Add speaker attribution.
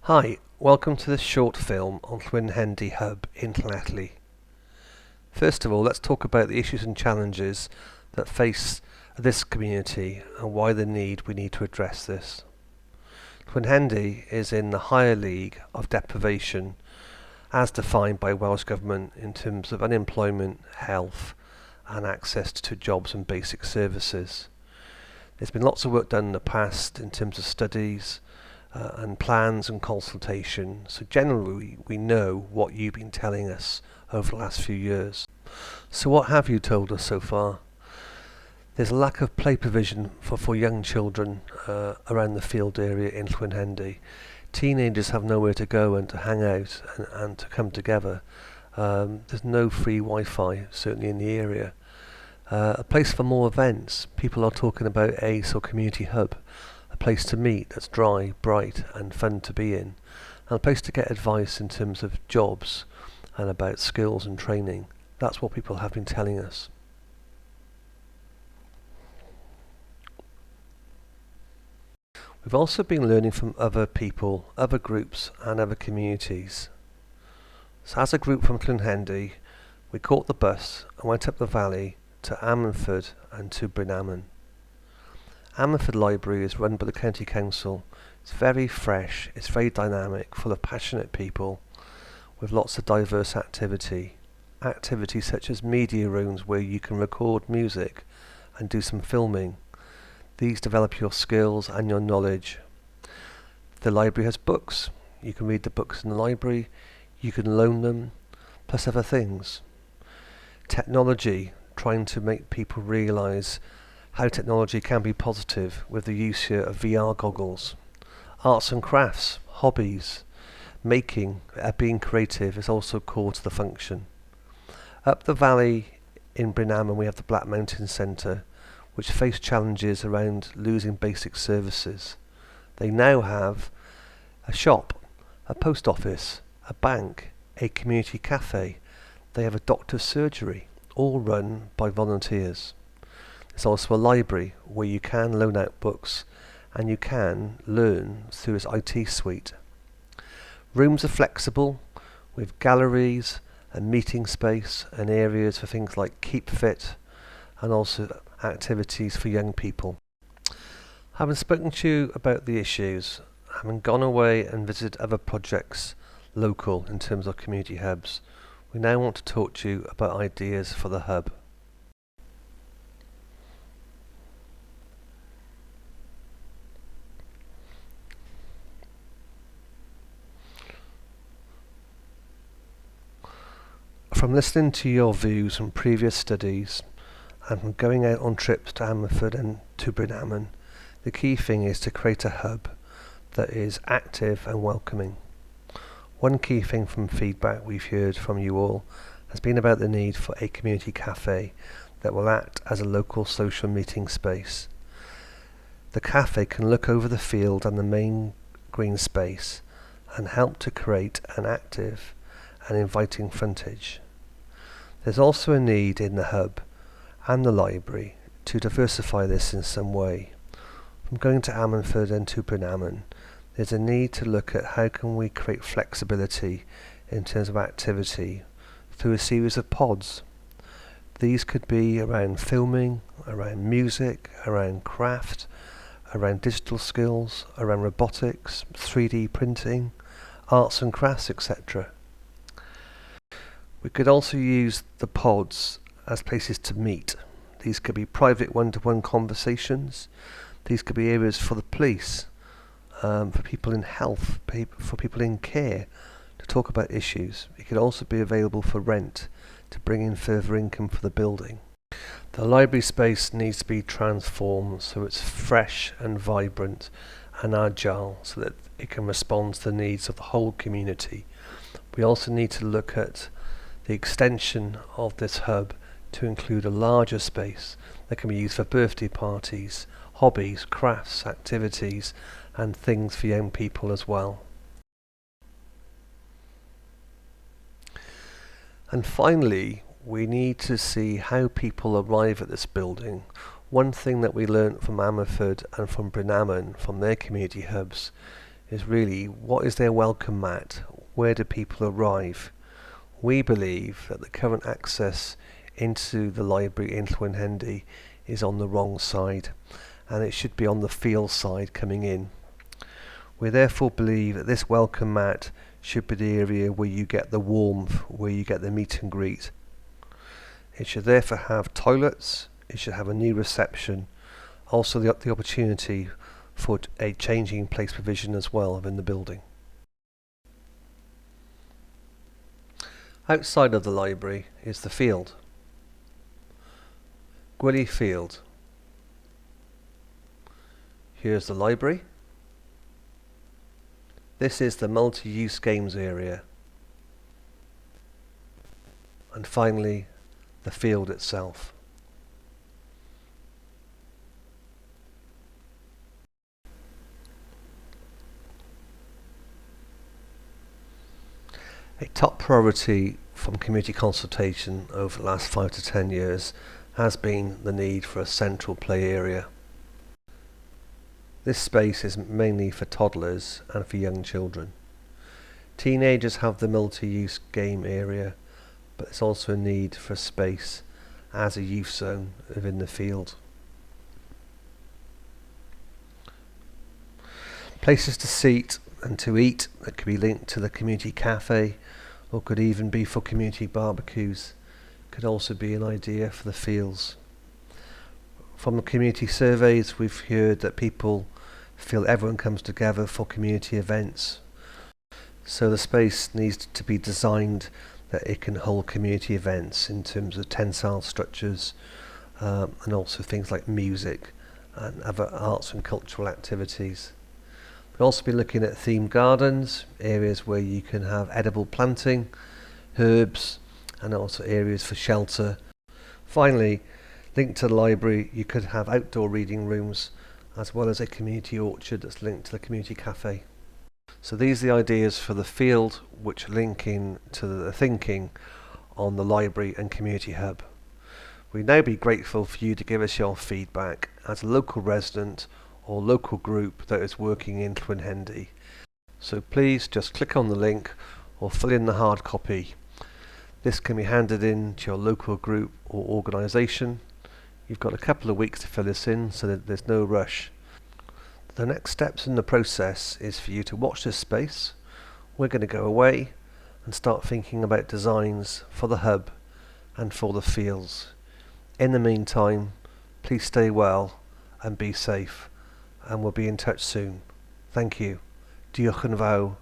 Speaker 1: Hi, welcome to this short film on Llwyn Hendy Hub in Llanelli. First of all, let's talk about the issues and challenges that face this community and why we need to address this. Llwyn Hendy is in the higher league of deprivation as defined by Welsh Government in terms of unemployment, health and access to jobs and basic services. There's been lots of work done in the past in terms of studies and plans and consultation, so generally we know what you've been telling us over the last few years. So what have you told us so far? There's a lack of play provision for young children around the field area in Llwyn Hendy. Teenagers have nowhere to go and to hang out and to come together. There's no free Wi-Fi, certainly in the area. A place for more events. People are talking about ACE or Community Hub. A place to meet that's dry, bright and fun to be in, and a place to get advice in terms of jobs and about skills and training. That's what people have been telling us. We've also been learning from other people, other groups and other communities. So as a group from Llwyn Hendy, we caught the bus and went up the valley to Ammanford and to Bryn Aman. Ammanford Library is run by the County Council. It's very fresh, it's very dynamic, full of passionate people with lots of diverse activity. Activities such as media rooms where you can record music and do some filming. These develop your skills and your knowledge. The library has books. You can read the books in the library, you can loan them, plus other things. Technology, trying to make people realise how technology can be positive with the use here of VR goggles. Arts and crafts, hobbies, making, being creative is also core to the function. Up the valley in Bryn Aman we have the Black Mountain Centre, which face challenges around losing basic services. They now have a shop, a post office, a bank, a community cafe. They have a doctor's surgery, all run by volunteers. There's also a library where you can loan out books and you can learn through its IT suite. Rooms are flexible with galleries and meeting space and areas for things like Keep Fit and also activities for young people. Having spoken to you about the issues, having gone away and visited other projects local in terms of community hubs, we now want to talk to you about ideas for the hub. From listening to your views from previous studies and from going out on trips to Ammanford and to Bryn Aman, the key thing is to create a hub that is active and welcoming. One key thing from feedback we've heard from you all has been about the need for a community cafe that will act as a local social meeting space. The cafe can look over the field and the main green space and help to create an active and inviting frontage. There's also a need in the hub and the library to diversify this in some way. From going to Ammanford and to Bryn Aman, there's a need to look at how can we create flexibility in terms of activity through a series of pods. These could be around filming, around music, around craft, around digital skills, around robotics, 3D printing, arts and crafts, etc. We could also use the pods as places to meet. These could be private one-to-one conversations. These could be areas for the police, for people in health, for people in care, to talk about issues. It could also be available for rent, to bring in further income for the building. The library space needs to be transformed so it's fresh and vibrant and agile so that it can respond to the needs of the whole community. We also need to look at the extension of this hub to include a larger space that can be used for birthday parties, hobbies, crafts, activities and things for young people as well. And finally, we need to see how people arrive at this building. One thing that we learnt from Ammanford and from Bryn Aman, from their community hubs, is really, what is their welcome mat? Where do people arrive? We believe that the current access into the library in Llwyn Hendy is on the wrong side, and it should be on the field side coming in. We therefore believe that this welcome mat should be the area where you get the warmth, where you get the meet and greet. It should therefore have toilets, it should have a new reception, also the opportunity for a changing place provision as well within the building. Outside of the library is the field. Gwilly Field. Here's the library. This is the multi-use games area. And finally, the field itself. A top priority from community consultation over the last 5 to 10 years has been the need for a central play area. This space is mainly for toddlers and for young children. Teenagers have the multi-use game area, but there's also a need for space as a youth zone within the field. Places to sit and to eat that could be linked to the community cafe, or could even be for community barbecues, could also be an idea for the fields. From the community surveys, we've heard that people feel everyone comes together for community events, so the space needs to be designed that it can hold community events in terms of tensile structures, and also things like music and other arts and cultural activities. We'll also be looking at themed gardens, areas where you can have edible planting, herbs, and also areas for shelter. Finally, linked to the library, you could have outdoor reading rooms, as well as a community orchard that's linked to the community cafe. So these are the ideas for the field which link in to the thinking on the library and community hub. We'd now be grateful for you to give us your feedback as a local resident or local group that is working in Llwyn Hendy. So please just click on the link or fill in the hard copy. This can be handed in to your local group or organisation. You've got a couple of weeks to fill this in, so that there's no rush. The next steps in the process is for you to watch this space. We're going to go away and start thinking about designs for the hub and for the fields. In the meantime, please stay well and be safe, and we'll be in touch soon. Thank you. Diolch yn fawr.